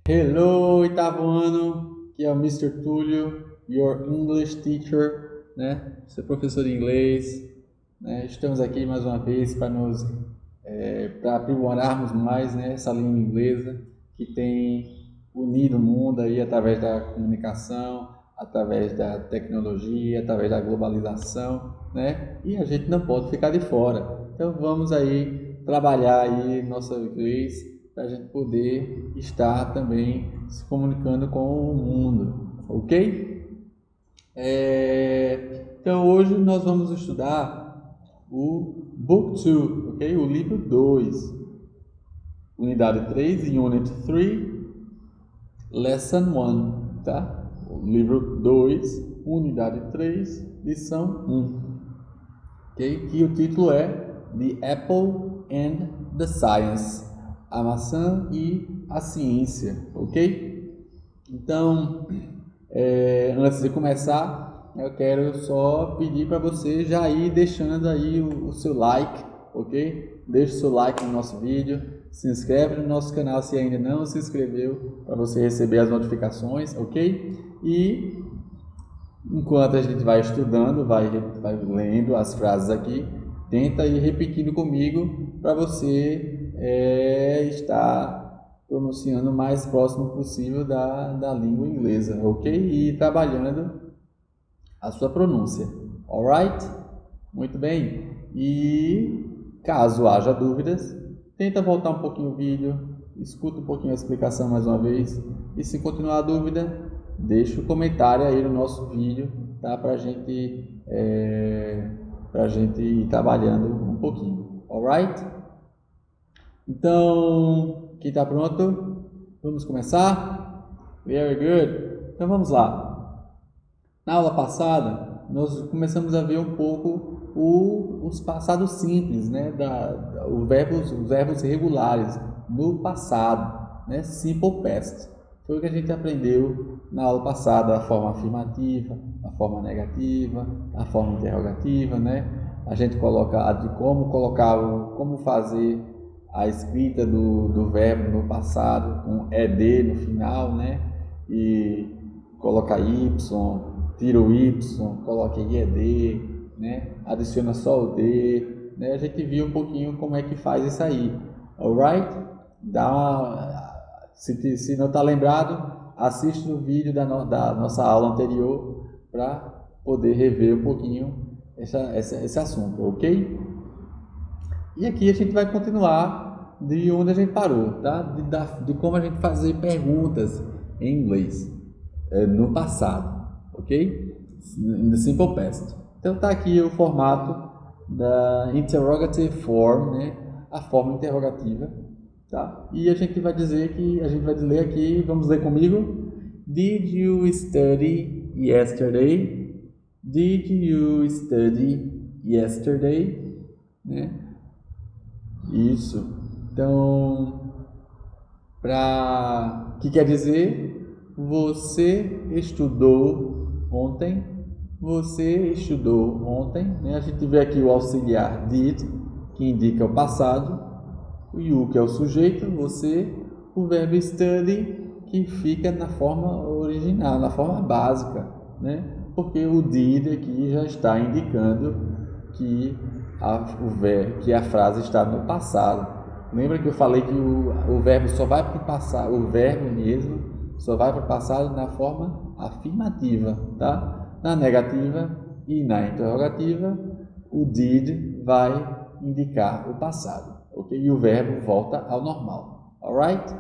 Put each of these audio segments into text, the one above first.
Hello, oitavo ano, aqui é o Mister Túlio, your English teacher, né? Seu professor de inglês, né? Estamos aqui mais uma vez para aprimorarmos mais, né, essa língua inglesa que tem unido o mundo aí através da comunicação, através da tecnologia, através da globalização, né? E a gente não pode ficar de fora. Então vamos aí trabalhar aí nosso inglês para a gente poder estar também se comunicando com o mundo, ok? Então hoje nós vamos estudar o Book 2, ok? O livro 2, unidade 3 e Unit 3, Lesson 1, tá? O livro 2, unidade 3, lição 1, ok? Que o título é The Apple and the Science, a maçã e a ciência, ok? Então, antes de começar, eu quero só pedir para você já ir deixando aí o seu like, ok? Deixe o seu like no nosso vídeo, se inscreve no nosso canal se ainda não se inscreveu, para você receber as notificações, ok? E enquanto a gente vai estudando, vai lendo as frases aqui, tenta ir repetindo comigo para você estar pronunciando o mais próximo possível da língua inglesa, ok? E trabalhando a sua pronúncia, alright? Muito bem. E caso haja dúvidas, tenta voltar um pouquinho o vídeo, escuta um pouquinho a explicação mais uma vez. E se continuar a dúvida, deixa o comentário aí no nosso vídeo, tá? Para gente ir trabalhando um pouquinho, alright? Então, quem está pronto? Vamos começar? Very good. Então vamos lá. Na aula passada, nós começamos a ver um pouco os passados simples, né? Os verbos regulares no passado, né? Simple past. Foi o que a gente aprendeu na aula passada, a forma afirmativa, a forma negativa, a forma interrogativa, né? A gente coloca de como fazer a escrita do verbo no passado com ed no final, né? E coloca y, tira o y, coloca ied, né? Adiciona só o d, né? A gente viu um pouquinho como é que faz isso aí, alright? Se não está lembrado, assiste o vídeo da nossa aula anterior para poder rever um pouquinho esse assunto, ok? E aqui a gente vai continuar de onde a gente parou, tá? De como a gente fazer perguntas em inglês no passado, ok? In the simple past. Então tá aqui o formato da interrogative form, né? A forma interrogativa, tá? E a gente vai ler aqui, vamos ler comigo. Did you study yesterday? Did you study yesterday? Né? Isso. Então, o que quer dizer? Você estudou ontem? Você estudou ontem? Né? A gente vê aqui o auxiliar did, que indica o passado, o you, que é o sujeito, você, o verbo study, que fica na forma original, na forma básica, né? Porque o did aqui já está indicando que a frase está no passado. Lembra que eu falei que o verbo só vai para o passado, o verbo mesmo só vai para o passado na forma afirmativa, tá? Na negativa e na interrogativa, o did vai indicar o passado, ok? E o verbo volta ao normal, alright?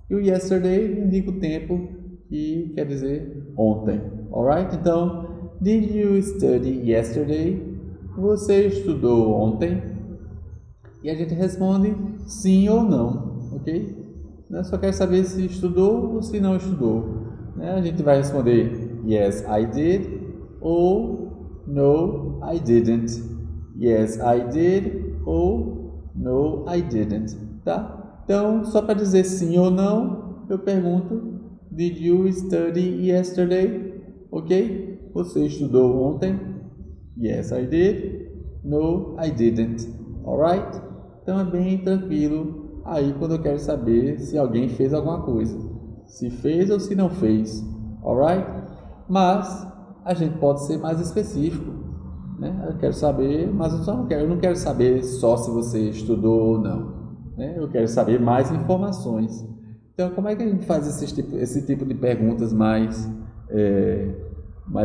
E o yesterday indica o tempo, que quer dizer ontem, alright? Então, did you study yesterday? Você estudou ontem? E a gente responde sim ou não, ok? Eu só quero saber se estudou ou se não estudou. A gente vai responder yes, I did ou no, I didn't. Yes, I did ou no, I didn't, tá? Então, só para dizer sim ou não, eu pergunto did you study yesterday? Ok? Você estudou ontem? Yes, I did. No, I didn't. Alright? Então é bem tranquilo aí quando eu quero saber se alguém fez alguma coisa. se fez ou se não fez, alright? Mas a gente pode ser mais específico, né? Eu quero saber, mas eu não quero saber só se você estudou ou não, né? Eu quero saber mais informações. Então, como é que a gente faz esse tipo de perguntas mais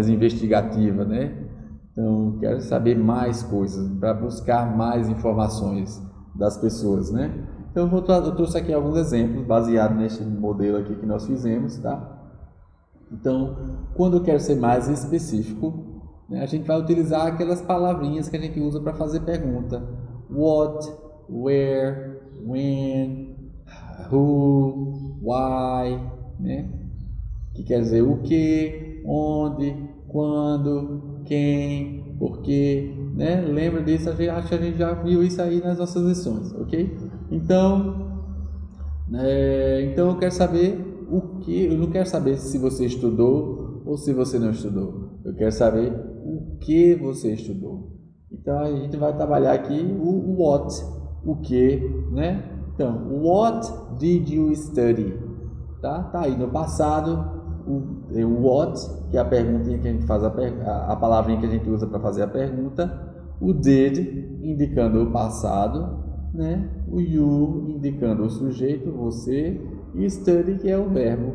investigativa, né? Então, quero saber mais coisas, para buscar mais informações das pessoas, né? Então, eu trouxe aqui alguns exemplos baseados neste modelo aqui que nós fizemos, tá? Então, quando eu quero ser mais específico, né, a gente vai utilizar aquelas palavrinhas que a gente usa para fazer pergunta. What, where, when, who, why, né? Que quer dizer o que, onde, quando, quem, porquê, né? Lembra disso? Acho que a gente já viu isso aí nas nossas lições, ok? Então eu quero saber o que. Eu não quero saber se você estudou ou se você não estudou. Eu quero saber o que você estudou. Então a gente vai trabalhar aqui o what, o que, né? Então, what did you study? Tá aí no passado. O what, que é a perguntinha que a gente faz, a palavrinha que a gente usa para fazer a pergunta. O did, indicando o passado, né? O you, indicando o sujeito, você, e study, que é o verbo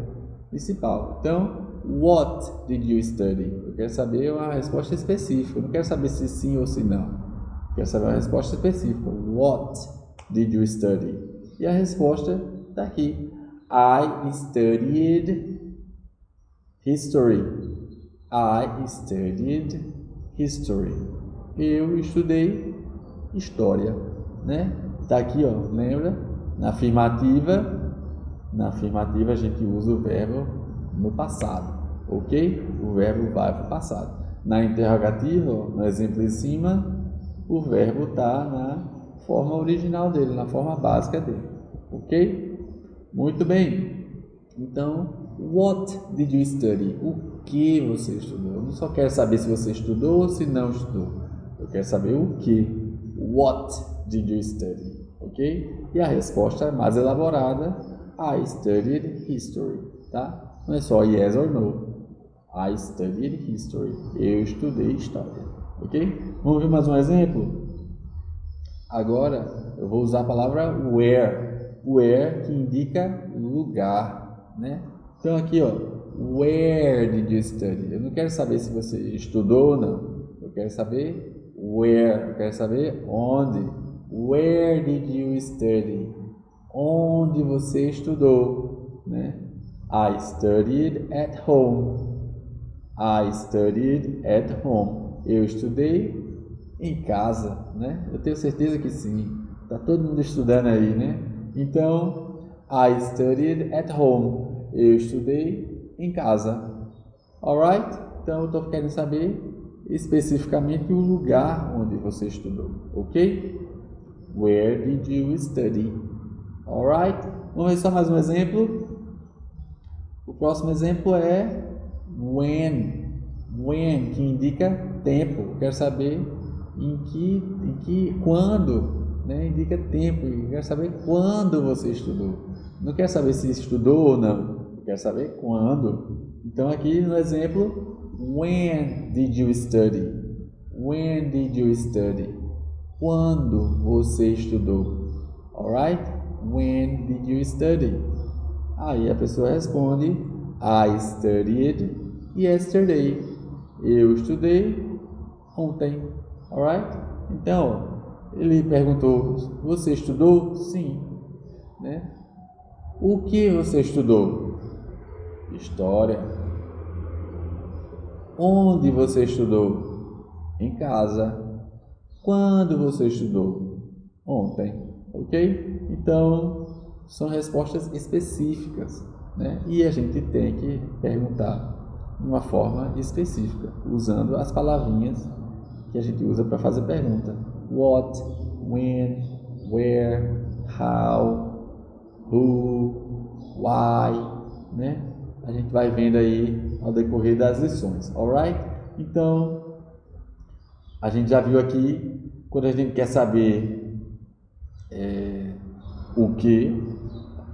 principal. Então, what did you study? Eu quero saber uma resposta específica. Eu não quero saber se sim ou se não. Eu quero saber uma resposta específica. What did you study? E a resposta está aqui. I studied history. I studied history. Eu estudei história, né? Tá aqui, ó, lembra? Na afirmativa a gente usa o verbo no passado, ok? O verbo vai para o passado. Na interrogativa, ó, no exemplo em cima, o verbo está na forma original dele, na forma básica dele, ok? Muito bem. Então, what did you study? O que você estudou? Eu não só quero saber se você estudou ou se não estudou. Eu quero saber o que. What did you study? Ok? E a resposta é mais elaborada. I studied history. Tá? Não é só yes or no. I studied history. Eu estudei história. Ok? Vamos ver mais um exemplo? Agora eu vou usar a palavra where. Where, que indica lugar, né? Então aqui, ó, where did you study? Eu não quero saber se você estudou ou não. Eu quero saber where. Eu quero saber onde. Where did you study? Onde você estudou, né? I studied at home. I studied at home. Eu estudei em casa, né? Eu tenho certeza que sim. Tá todo mundo estudando aí, né? Então, I studied at home. Eu estudei em casa. Alright? Então, eu estou querendo saber especificamente o lugar onde você estudou, ok? Where did you study? Alright? Vamos ver só mais um exemplo. O próximo exemplo é when. When, que indica tempo. Eu quero saber quando, né? Indica tempo. Eu quero saber quando você estudou. Não quero saber se estudou ou não. Eu quero saber quando. Então aqui no exemplo, when did you study? When did you study? Quando você estudou? Alright? When did you study? Aí a pessoa responde, I studied yesterday. Eu estudei ontem. Alright? Então, ele perguntou, você estudou? Sim. Né? O que você estudou? História. Onde você estudou? Em casa. Quando você estudou? Ontem. Ok? Então, são respostas específicas, né? E a gente tem que perguntar de uma forma específica, usando as palavrinhas que a gente usa para fazer pergunta. What, when, where, how, who, why, né? A gente vai vendo aí ao decorrer das lições, alright? Então, a gente já viu aqui, quando a gente quer saber o que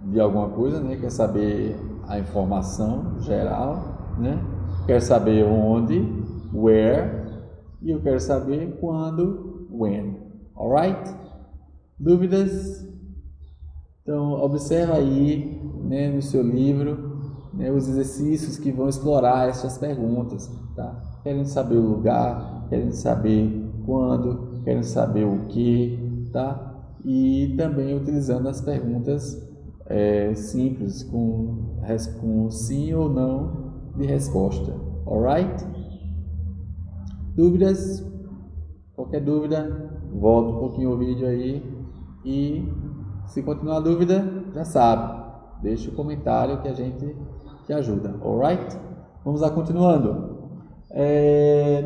de alguma coisa, né? Quer saber a informação geral, né? Quero saber onde, where, e eu quero saber quando, when. Alright? Dúvidas? Então, observa aí, né, no seu livro, né, os exercícios que vão explorar essas perguntas, tá? Querem saber o lugar, querem saber quando, querem saber o que, tá? E também utilizando as perguntas simples, com sim ou não de resposta. Alright? Dúvidas? Qualquer dúvida, volta um pouquinho o vídeo aí e se continuar a dúvida, já sabe, deixa o comentário que a gente te ajuda. Alright? Vamos lá continuando.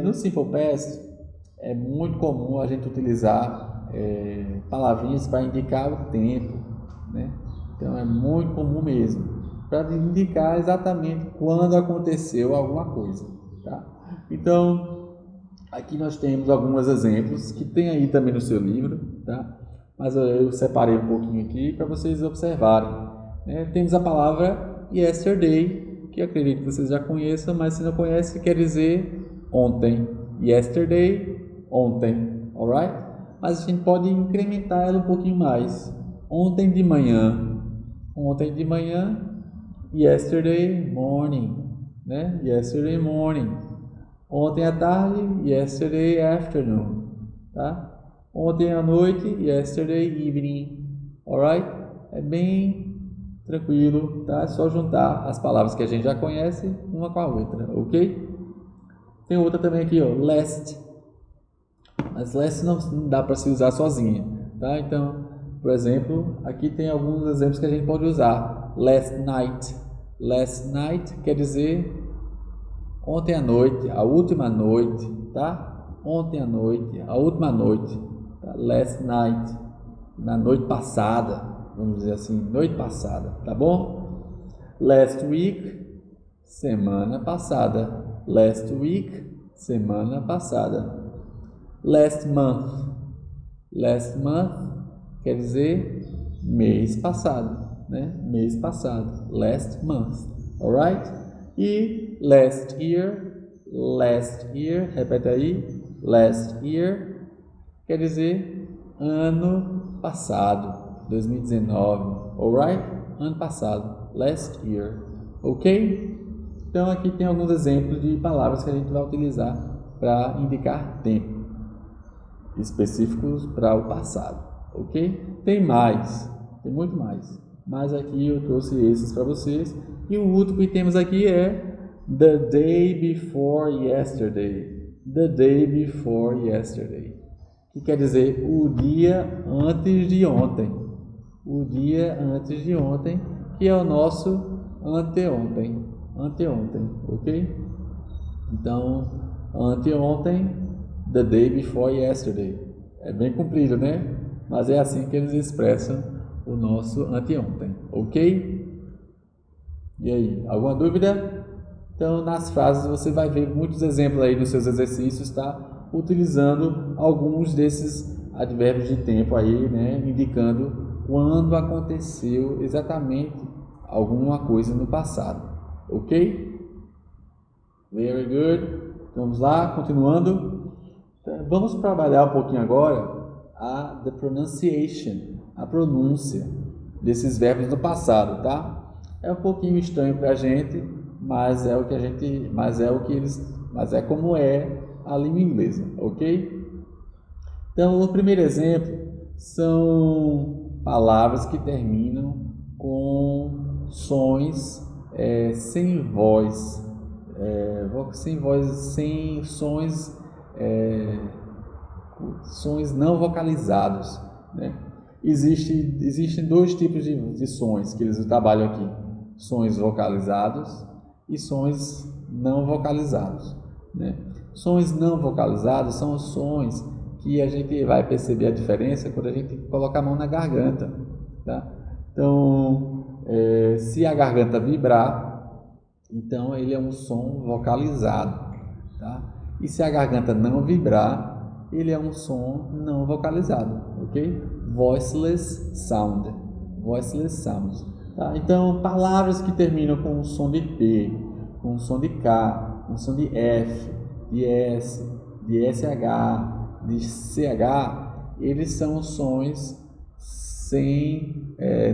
No Simple Past é muito comum a gente utilizar palavrinhas para indicar o tempo, né? Então é muito comum mesmo, para indicar exatamente quando aconteceu alguma coisa, tá? Então aqui nós temos alguns exemplos que tem aí também no seu livro, tá? Mas eu separei um pouquinho aqui para vocês observarem, né? Temos a palavra yesterday, que eu acredito que vocês já conheçam, mas se não conhece, quer dizer ontem. Yesterday, ontem, alright? Mas a gente pode incrementar ela um pouquinho mais. Ontem de manhã, yesterday morning, né? Yesterday morning. Ontem à tarde, yesterday afternoon, tá? Ontem à noite, yesterday evening, alright? É bem tranquilo, tá? É só juntar as palavras que a gente já conhece uma com a outra, ok? Tem outra também aqui, ó, last. Mas last não dá para se usar sozinha, tá? Então, por exemplo, aqui tem alguns exemplos que a gente pode usar. Last night. Last night quer dizer ontem à noite, a última noite, tá? Ontem à noite, a última noite. Tá? Last night, na noite passada, vamos dizer assim, noite passada, tá bom? Last week, semana passada. Last week, semana passada. Last month. Last month quer dizer mês passado, né? Mês passado. Last month. Alright? E last year, repete aí. Last year quer dizer ano passado, 2019. Alright? Ano passado. Last year. Ok? Então aqui tem alguns exemplos de palavras que a gente vai utilizar para indicar tempo específicos para o passado, ok? Tem mais, tem muito mais, mas aqui eu trouxe esses para vocês. E o último que temos aqui é the day before yesterday. The day before yesterday, que quer dizer o dia antes de ontem. O dia antes de ontem, que é o nosso anteontem. Anteontem, ok? Então, anteontem, the day before yesterday. É bem comprido, né? Mas é assim que eles expressam o nosso anteontem, ok? E aí, alguma dúvida? Então, nas frases você vai ver muitos exemplos aí nos seus exercícios, tá? Utilizando alguns desses advérbios de tempo aí, né? Indicando quando aconteceu exatamente alguma coisa no passado, ok? Very good. Vamos lá, continuando. Vamos trabalhar um pouquinho agora the pronunciation, a pronúncia desses verbos no passado, tá? É um pouquinho estranho para a gente, mas é o que a gente, mas é como é a língua inglesa, ok? Então, o primeiro exemplo são palavras que terminam com sons sem voz, sem sons, sons não vocalizados, né? Existem dois tipos de sons que eles trabalham aqui: sons vocalizados e sons não vocalizados, né? Sons não vocalizados são os sons que a gente vai perceber a diferença quando a gente coloca a mão na garganta, tá? Então, se a garganta vibrar, então ele é um som vocalizado, tá? E se a garganta não vibrar, ele é um som não vocalizado, ok? Voiceless sound. Voiceless sound. Tá? Então, palavras que terminam com o som de P, com o som de K, com o som de F, de S, de SH, de CH, eles são sons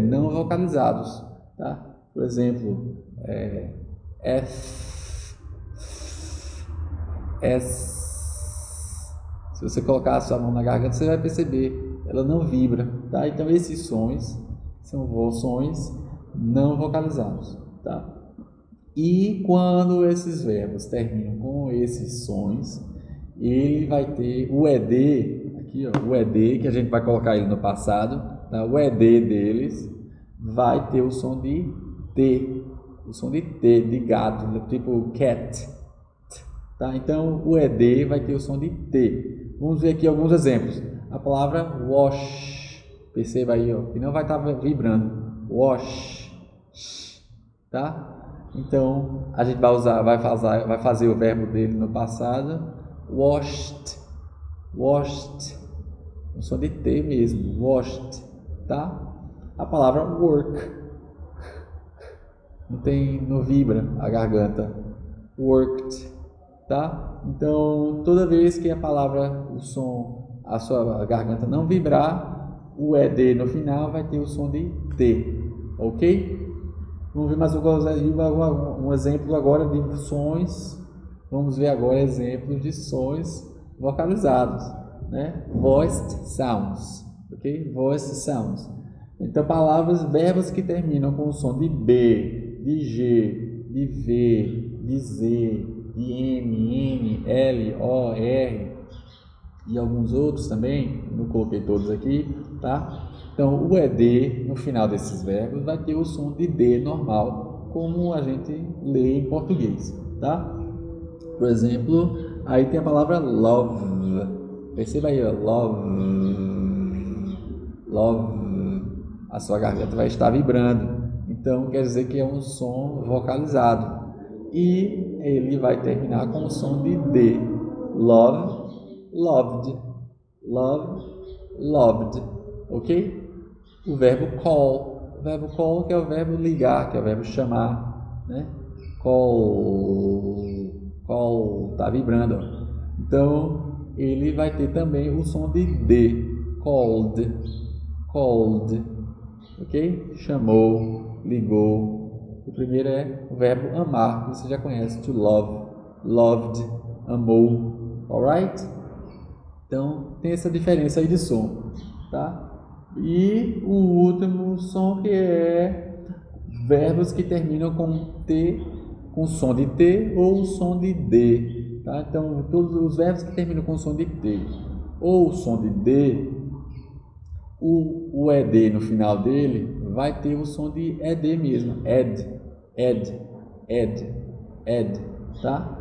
não vocalizados. Tá? Por exemplo, F, S. Se você colocar a sua mão na garganta, você vai perceber, ela não vibra. Tá? Então, esses sons são sons não vocalizados. Tá? E quando esses verbos terminam com esses sons, ele vai ter o ED, aqui ó, o ED, que a gente vai colocar ele no passado, tá? O ED deles vai ter o som de T, o som de T, de gato, tipo cat. Tá? Então, o ED vai ter o som de T. Vamos ver aqui alguns exemplos. A palavra wash, perceba aí, ó, que não vai estar vibrando. Wash, tá? Então, a gente vai fazer o verbo dele no passado. Washed, washed, o som de T mesmo, washed, tá? A palavra work, não vibra a garganta. Worked, tá? Então, toda vez que a palavra, o som, a sua garganta não vibrar, o ED no final vai ter o som de T, ok? Vamos ver mais um exemplo agora de sons. Vamos ver agora exemplos de sons vocalizados, né? Voiced sounds, ok? Voiced sounds. Então, verbos que terminam com o som de B, de G, de V, de Z, de M, N, L, O, R e alguns outros também, não coloquei todos aqui, tá? Então, o ED no final desses verbos vai ter o som de D normal, como a gente lê em português, tá? Por exemplo, aí tem a palavra love, perceba aí, ó, love, love, a sua garganta vai estar vibrando, então quer dizer que é um som vocalizado, e ele vai terminar com o som de D, love, loved, love, loved, ok? O verbo call que é o verbo ligar, que é o verbo chamar, né? Call, tá vibrando, ó. Então ele vai ter também o som de D, called, ok? Chamou, ligou. O primeiro é o verbo amar, que você já conhece, to love, loved, amou, alright? Então tem essa diferença aí de som, tá? E o último som, que é verbos que terminam com T, com som de T ou som de D, tá? Então, todos os verbos que terminam com som de T ou som de D, o ED no final dele vai ter o som de ED mesmo, ed, tá?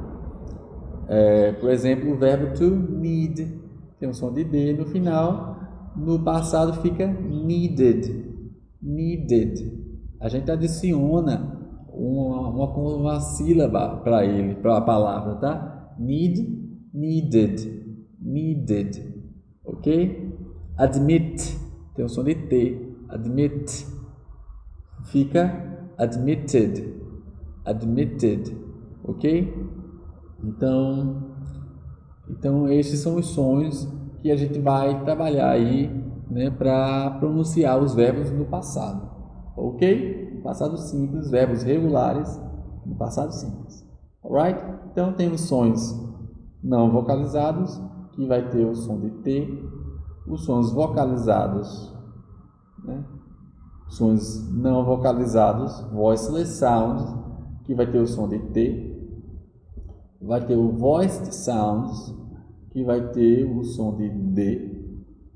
Por exemplo, o verbo to need tem um som de D no final. No passado fica needed. A gente adiciona uma sílaba para ele, para a palavra, tá? Needed, ok? Admit tem um som de T. Admit fica admitted, ok? Então esses são os sons que a gente vai trabalhar aí, né, para pronunciar os verbos no passado, ok? No passado simples, verbos regulares no passado simples, alright? Então temos sons não vocalizados, que vai ter o som de T, os sons vocalizados, né? Sons não vocalizados, voiceless sounds, que vai ter o som de T, vai ter o voiced sounds, que vai ter o som de D,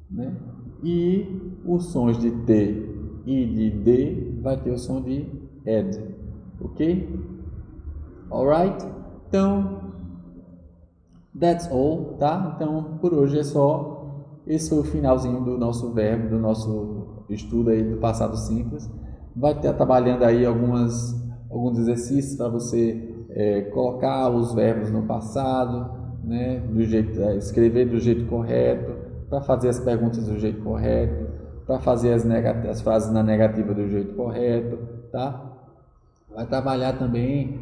né? E os sons de T e de D vai ter o som de ED, ok? Alright? Então, that's all, tá? Então, por hoje é só. Esse foi o finalzinho do nosso verbo, do nosso estudo aí do passado simples. Vai estar trabalhando aí alguns exercícios para você colocar os verbos no passado, né, escrever do jeito correto, para fazer as perguntas do jeito correto, para fazer as frases na negativa do jeito correto, tá? Vai trabalhar também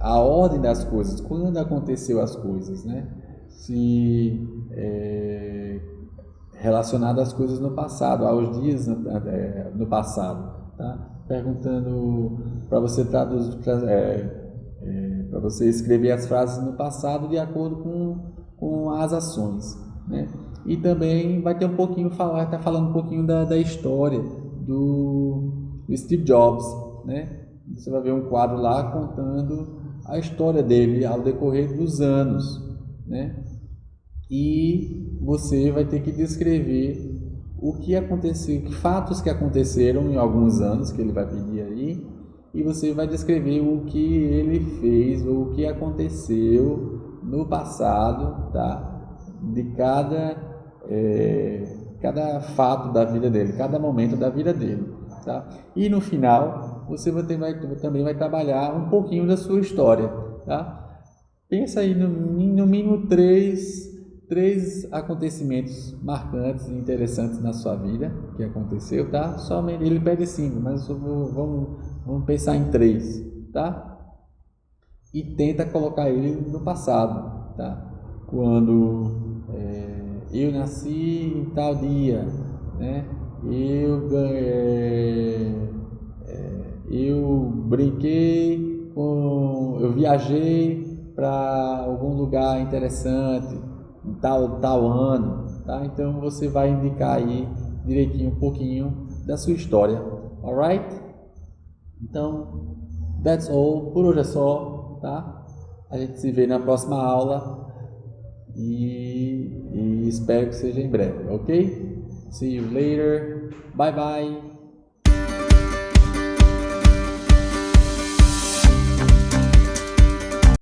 a ordem das coisas, quando aconteceu as coisas, né? Se relacionado às coisas no passado, aos dias no passado, tá? Perguntando para você traduzir, para você escrever as frases no passado de acordo com as ações, né? E também vai ter um pouquinho tá falando um pouquinho da história do Steve Jobs, né? Você vai ver um quadro lá contando a história dele ao decorrer dos anos, né? E você vai ter que descrever o que aconteceu, que fatos que aconteceram em alguns anos que ele vai pedir aí, e você vai descrever o que ele fez ou o que aconteceu no passado, tá? De cada fato da vida dele, cada momento da vida dele, tá? E no final você também vai trabalhar um pouquinho da sua história, tá? Pensa aí no mínimo três acontecimentos marcantes e interessantes na sua vida que aconteceu, tá? Somente ele pede 5, mas vamos pensar em 3, tá? E tenta colocar ele no passado, tá? Quando eu nasci em tal dia, né? Eu brinquei eu viajei para algum lugar interessante em tal ano, tá? Então você vai indicar aí direitinho um pouquinho da sua história, alright? Então, that's all, por hoje é só, tá? A gente se vê na próxima aula e espero que seja em breve, ok? See you later, bye bye!